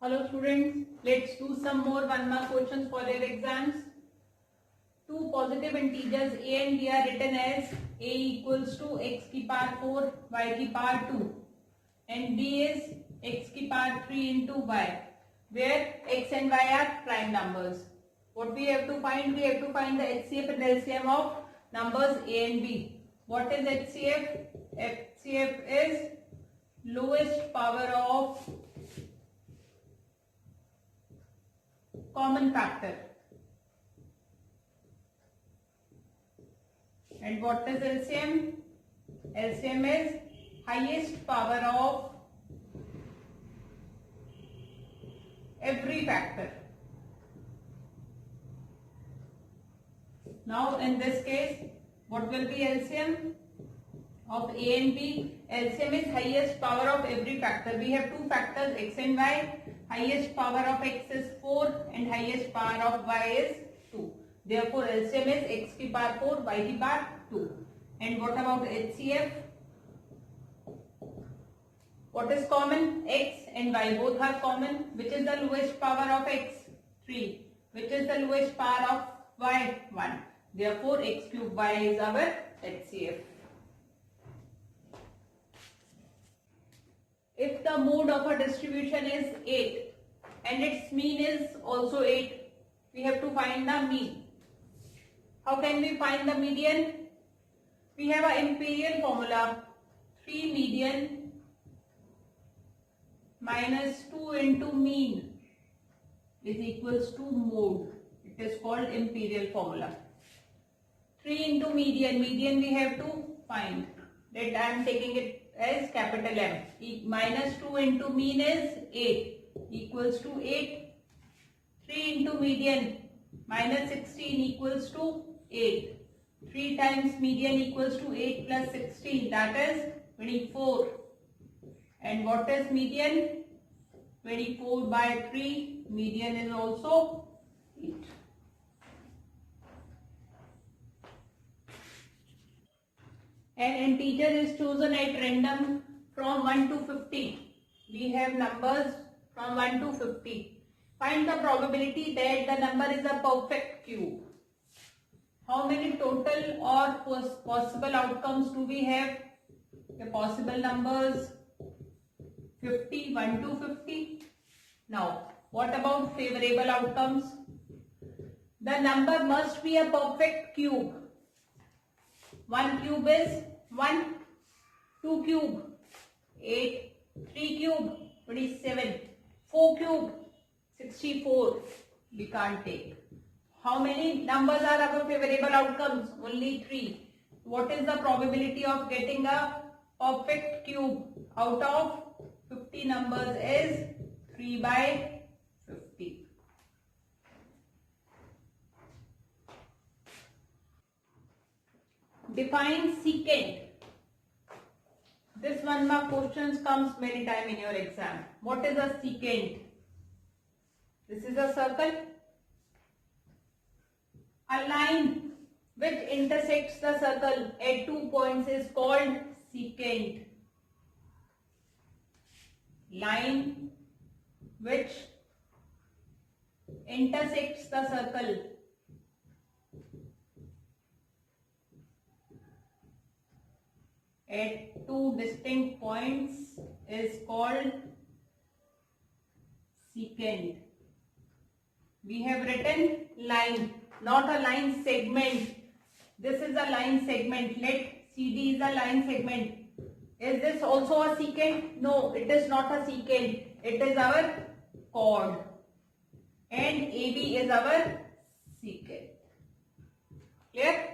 Hello students, let's do some more 1 mark questions for their exams. Two positive integers a and b are written as a equals to x की power 4 y की power 2 and b is x की power 3 into y, where x and y are prime numbers. What we have to find? We have to find the HCF and LCM of numbers a and b. What is HCF? HCF is lowest power of common factor. And what is LCM? LCM is highest power of every factor. Now in this case, what will be LCM of a and b? LCM is highest power of every factor. We have two factors x and y. Highest power of x is 4 and highest power of y is 2. Therefore, LCM is x की power 4, y की power 2. And what about HCF? What is common? X and y both are common. Which is the lowest power of x? 3. Which is the lowest power of y? 1. Therefore, x cube y is our HCF. If the mode of a distribution is 8 and its mean is also 8, we have to find the mean. How can we find the median? We have an imperial formula. 3 median minus 2 into mean is equals to mode. It is called imperial formula. 3 into median. Median we have to find. That I am taking it as capital M. Minus 2 into mean is 8 equals to 8. 3 into median minus 16 equals to 8. 3 times median equals to 8 plus 16, that is 24. And what is median? 24 by 3. Median is also 8. An integer is chosen at random from 1 to 50. We have numbers from 1 to 50. Find the probability that the number is a perfect cube. How many total or possible outcomes do we have? The possible numbers 50, 1 to 50. Now, what about favorable outcomes? The number must be a perfect cube. 1 cube is 1, 2 cube 8, 3 cube 27, 4 cube 64. We can't take. How many numbers are our favorable outcomes? Only 3. What is the probability of getting a perfect cube out of 50 numbers is 3 by 50. Define secant. This 1 mark questions comes many times in your exam. What is a secant? This is a circle. A line which intersects the circle at 2 points is called secant. Line which intersects the circle at 2 distinct points is called secant. We have written line, not a line segment. This is a line segment. Let CD is a line segment. Is this also a secant? No, it is not a secant. It is our chord. And AB is our secant. Clear?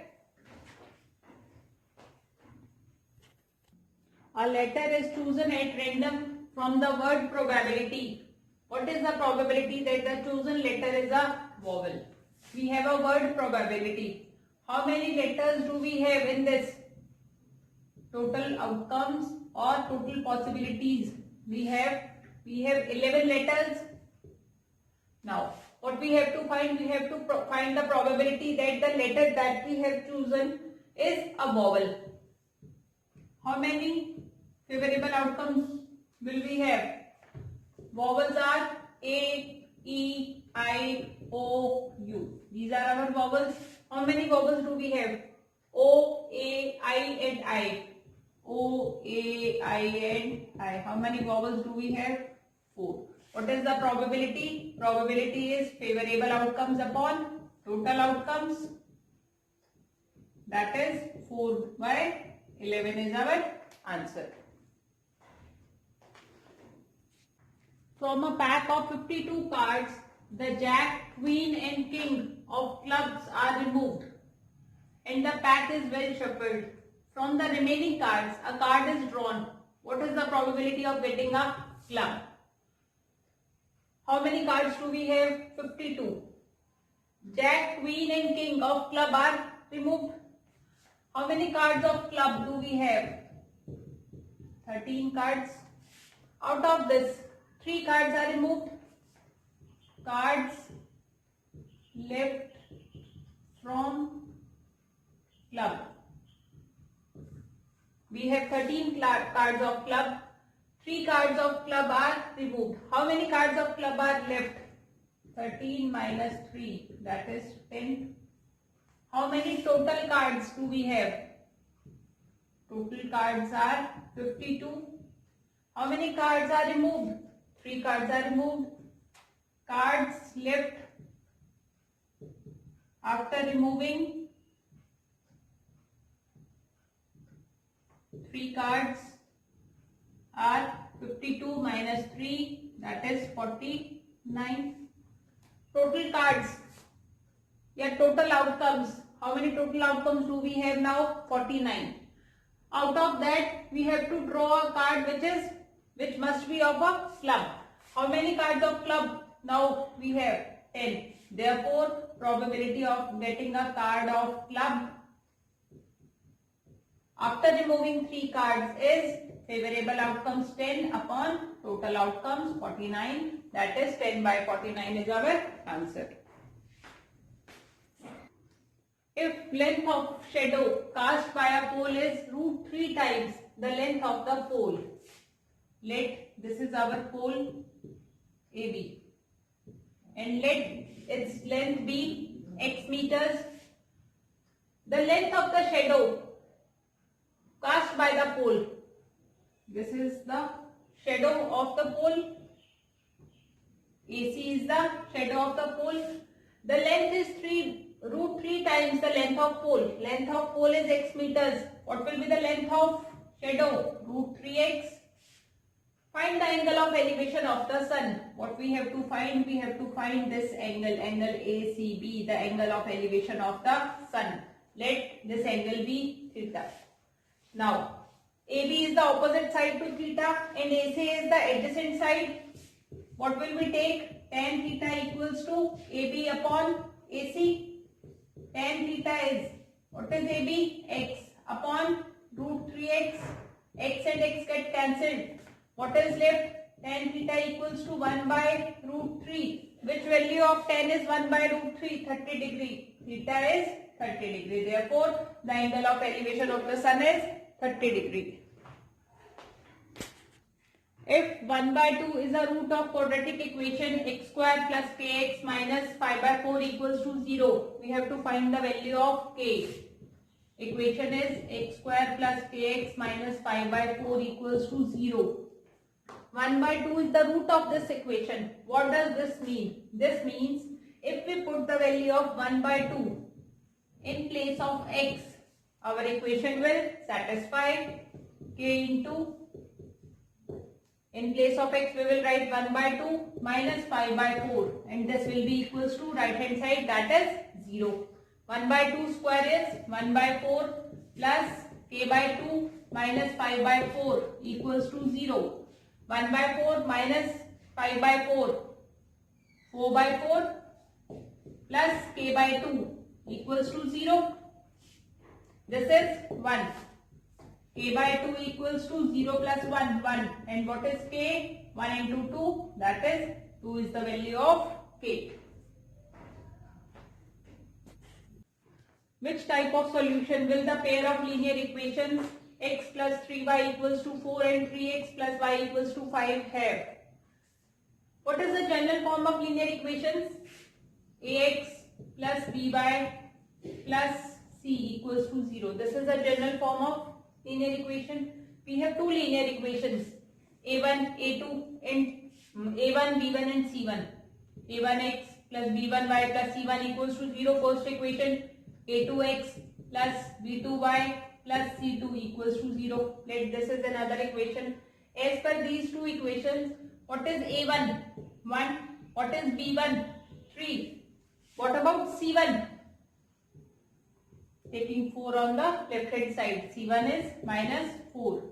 A letter is chosen at random from the word probability. What is the probability that the chosen letter is a vowel? We have a word probability. How many letters do we have in this? Total outcomes or total possibilities. We have 11 letters. Now, what we have to find? We have to find the probability that the letter that we have chosen is a vowel. How many favorable outcomes will we have? Vowels are A, E, I, O, U. These are our vowels. How many vowels do we have? O, A, I and I. O, A, I and I. How many vowels do we have? 4. What is the probability? Probability is favorable outcomes upon total outcomes. That is 4 by 11 is our answer. From a pack of 52 cards, the Jack, Queen and King of clubs are removed and the pack is well shuffled. From the remaining cards, a card is drawn. What is the probability of getting a club? How many cards do we have? 52. Jack, Queen and King of club are removed. How many cards of club do we have? 13 cards. Out of this, 3 cards are removed. Cards left from club. We have 13 cards of club. 3 cards of club are removed. How many cards of club are left? 13 minus 3, that is 10. How many total cards do we have? Total cards are 52. How many cards are removed? 3 cards are removed. Cards left after removing 3 cards are 52 minus 3, that is 49. Total cards, total outcomes. How many total outcomes do we have now? 49. Out of that, we have to draw a card which must be of a club. How many cards of club? Now we have 10. Therefore, probability of getting a card of club after removing 3 cards is favorable outcomes 10 upon total outcomes 49. That is 10 by 49 is our answer. If length of shadow cast by a pole is root 3 times the length of the pole, this is our pole AB and let its length be x meters. The length of the shadow cast by the pole, this is the shadow of the pole, AC is the shadow of the pole. The length is root 3 times the length of pole. Length of pole is x meters. What will be the length of shadow? Root 3x. Find the angle of elevation of the sun. What we have to find? We have to find this angle ACB, the angle of elevation of the sun. Let this angle be theta. Now, AB is the opposite side to theta and AC is the adjacent side. What will we take? Tan theta equals to AB upon AC. Tan theta is, what is AB? X upon root 3x. X and x get cancelled. What is left? Tan theta equals to 1 by root 3. Which value of tan is 1 by root 3? 30 degree. Theta is 30 degree. Therefore, the angle of elevation of the sun is 30 degree. If 1 by 2 is a root of quadratic equation x square plus kx minus 5 by 4 equals to 0, we have to find the value of k. Equation is x square plus kx minus 5 by 4 equals to 0. 1 by 2 is the root of this equation. What does this mean? This means if we put the value of 1 by 2 in place of x, our equation will satisfy. K into, in place of x we will write 1 by 2 minus 5 by 4 and this will be equals to right hand side, that is 0. 1 by 2 square is 1 by 4 plus k by 2 minus 5 by 4 equals to 0. 1 by 4 minus 5 by 4, 4 by 4 plus k by 2 equals to 0. This is 1. K by 2 equals to 0 plus 1, 1. And what is k? 1 into 2, that is 2 is the value of k. Which type of solution will the pair of linear equations x plus 3y equals to 4 and 3x plus y equals to 5 have? What is the general form of linear equations? Ax plus by plus c equals to 0. This is the general form of linear equation. We have two linear equations, a1, a2 and a1, b1 and c1. a1x plus b1y plus c1 equals to 0. First equation, a2x plus b2y plus c2 equals to 0. This is another equation. As per these two equations, what is a1? 1. What is b1? 3. What about c1? Taking 4 on the left hand side, c1 is minus 4.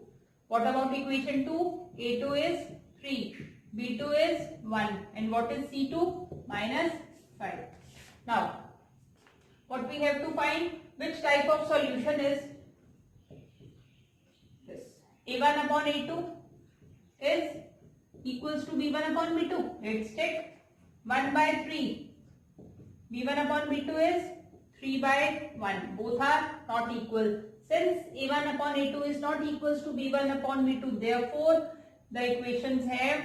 What about equation 2? a2 is 3, b2 is 1, and what is c2? Minus 5. Now, what we have to find, which type of solution is this? a1 upon a2 is equals to b1 upon b2. Let's take 1 by 3. b1 upon b2 is 3 by 1. Both are not equal. Since a1 upon a2 is not equals to b1 upon b2, therefore the equations have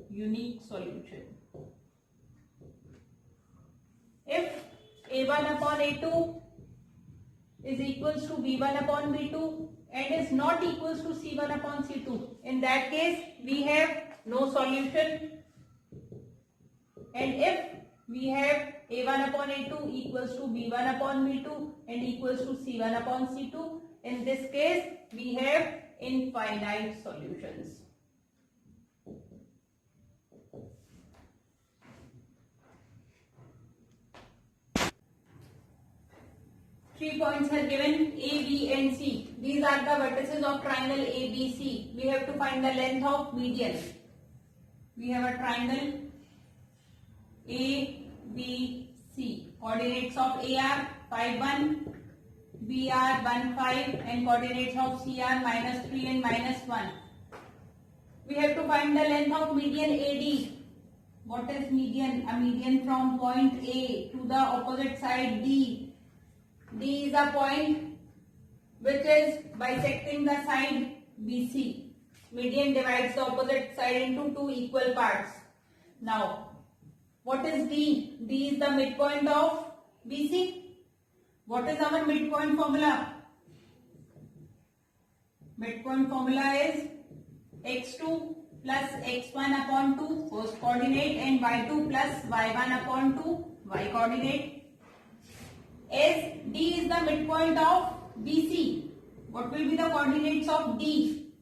unique solution. If a1 upon a2 is equals to b1 upon b2 and is not equals to c1 upon c2, in that case we have no solution. And if we have a1 upon a2 equals to b1 upon b2 and equals to c1 upon c2, in this case we have infinite solutions. Three points are given, A, B and C. These are the vertices of triangle ABC. We have to find the length of median. We have a triangle A, B, C. Coordinates of A are 5, 1, B are 1, 5 and coordinates of C are minus 3 and minus 1. We have to find the length of median AD. What is median? A median from point A to the opposite side D. D is a point which is bisecting the side BC. Median divides the opposite side into two equal parts. Now, what is D? D is the midpoint of BC. What is our midpoint formula? Midpoint formula is x2 plus x1 upon 2, first coordinate, and y2 plus y1 upon 2, y coordinate. As D is the midpoint of BC, what will be the coordinates of D?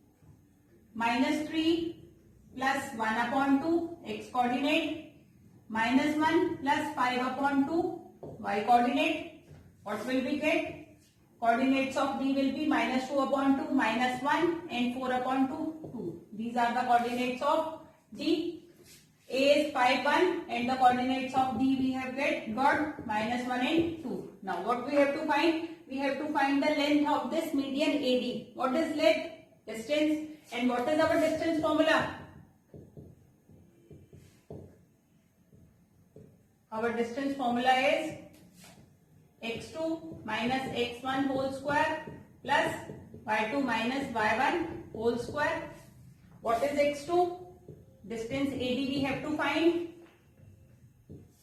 Minus 3 plus 1 upon 2, x coordinate, minus 1 plus 5 upon 2, y coordinate. What will we get? Coordinates of D will be minus 2 upon 2, minus 1 and 4 upon 2, 2. These are the coordinates of D. A is 5, 1 and the coordinates of D we have got minus 1 and 2. Now what we have to find? We have to find the length of this median AD. What is length? Distance. And what is our distance formula? Our distance formula is x2 minus x1 whole square plus y2 minus y1 whole square. What is x2? Distance AD we have to find.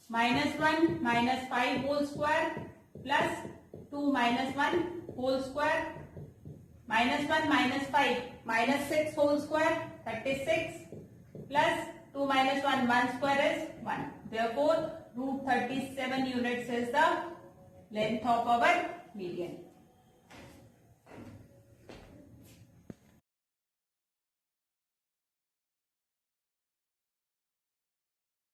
Minus 1 minus 5 whole square plus 2 minus 1 whole square. Minus 1 minus 5 minus 6 whole square, 36 plus 2 minus 1 square is 1. Therefore, root 37 units is the length of our median.